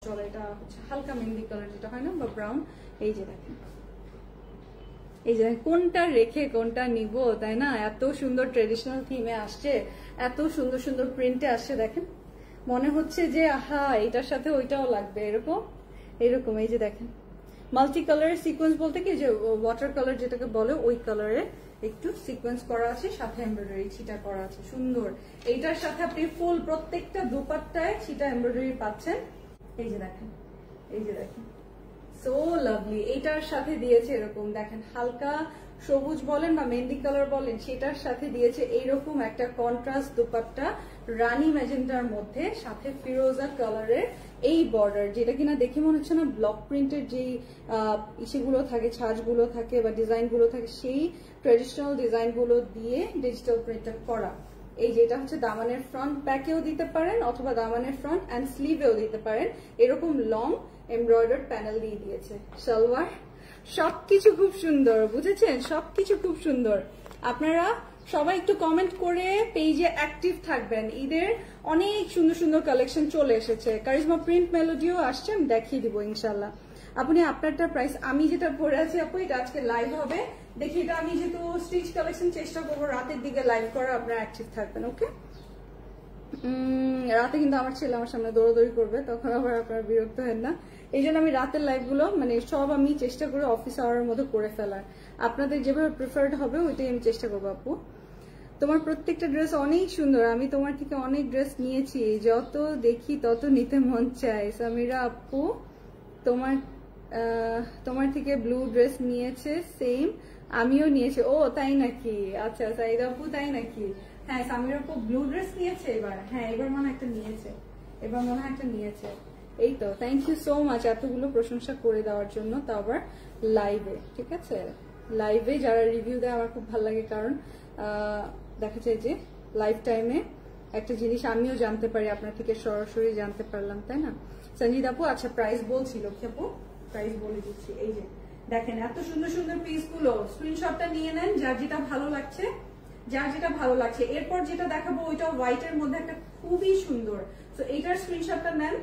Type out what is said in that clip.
চলো এটা হচ্ছে হালকা মেহেন্দি কালার যেটা হয় না বা ব্রাউন। এই যে দেখেন, এই যে কোনটা রেখে কোনটা নিব, তাই না? এত সুন্দর ট্রেডিশনাল থিমে আসছে, এত সুন্দর সুন্দর প্রিন্টে আসছে। দেখেন মনে হচ্ছে যে আহা এটার সাথে ওইটাও লাগবে, এরকম এরকম। এই যে দেখেন মাল্টি কালারের সিকোয়েন্স বলতে কি যে ওয়াটার কালার যেটাকে বলে, ওই কালারে একটু সিকোয়েন্স করা আছে, সাথে এমব্রয়ডারি ছিটা করা আছে, সুন্দর। এইটার সাথে আপনি ফুল প্রত্যেকটা দুপাট্টায় ছিটা এমব্রয়ডারি পাচ্ছেন। এই যে দেখেন, এই যে দেখেন, সো লাভলি। এইটার সাথে দিয়েছে এরকম দেখেন হালকা সবুজ বলেন বা মেহেন্দি কালার বলেন, সেটার সাথে দিয়েছে এইরকম একটা কন্ট্রাস্ট দুপাট্টা রানী ম্যাজেন্টার মধ্যে, সাথে ফিরোজা কালারের এই বর্ডার, যেটা কিনা দেখে মনে হচ্ছে না ব্লক প্রিন্টের যেই ইসেগুলো থাকে, ছাঁচগুলো থাকে বা ডিজাইনগুলো থাকে, সেই ট্রেডিশনাল ডিজাইনগুলো দিয়ে ডিজিটাল প্রিন্টার করা। এই যেটা হচ্ছে দামানের ফ্রন্ট ব্যাকেও দিতে পারেন অথবা দামানের ফ্রন্ট অ্যান্ড স্লিভেও দিতে পারেন, এরকম লং এমব্রয়ডার্ড প্যানেল দিয়ে দিয়েছে। সালোয়ার সবকিছু খুব সুন্দর, বুঝেছেন? সবকিছু খুব সুন্দর। আপনারা সবাই একটু কমেন্ট করে পেজে অ্যাক্টিভ থাকবেন। ঈদের অনেক সুন্দর সুন্দর কালেকশন চলে এসেছে, কারিজমা প্রিন্ট মেলোডিও আসছে, আমি দেখিয়ে দিব ইনশাল্লাহ। আপনি আপনারটা প্রাইস, আমি যেটা পরে আছি আপু এটা আজকে লাইভ হবে, দেখি এটা আমি যেহেতু স্টিচ কালেকশন চেষ্টা করবো রাতের দিকে লাইভ করা, আপনারা অ্যাক্টিভ থাকবেন। ওকে, রাতে কিন্তু আমার ছেলে আমার সামনে দৌড়াদৌড়ি করবে, তখন আবার আপনারা বিরক্ত হেন না। এই জন্য আমি রাতের লাইভগুলো মানে সব আমি চেষ্টা করি অফিস আওয়ারের মধ্যে করে ফেলার। আপনাদের যেভাবে প্রিফার্ড হবে ওইটাই আমি চেষ্টা করবো। আপু তোমার প্রত্যেকটা ড্রেস অনেক সুন্দর, আমি তোমার থেকে অনেক ড্রেস নিয়েছি, যত দেখি তত নিতে মন চায়। সামিরা আপু তোমার থেকে ব্লু ড্রেস নিয়েছে, সেম আমিও নিয়েছি। ও তাই নাকি? আচ্ছা সাইদা আপু তাই নাকি? হ্যাঁ সামিরা আপু ব্লু ড্রেস নিয়েছে এবার, হ্যাঁ এবার মনে হয় একটা নিয়েছে, এবার মনে হয় একটা নিয়েছে। এই তো, থ্যাংক ইউ সো মাচ এতগুলো প্রশংসা করে দেওয়ার জন্য, তা আবার লাইভে। ঠিক আছে, লাইভে যারা রিভিউ দেয় আমার খুব ভালো লাগে, কারণ দেখা যায় যে লাইভ টাইমে একটা জিনিস আমিও জানতে পারি, আপনার থেকে সরাসরি জানতে পারলাম, তাই না? সঞ্জিত আপু আচ্ছা প্রাইস বলছিল কি আপু? প্রাইস বলে দিচ্ছি। এই যে দেখেন এত সুন্দর সুন্দর পিসগুলো, স্ক্রিনশটটা নিয়ে নেন যার যেটা ভালো লাগছে, যার যেটা ভালো লাগছে। এরপর যেটা দেখাবো ওইটা হোয়াইটের মধ্যে একটা খুবই সুন্দর, তো এইটার স্ক্রিনশটটা নেন।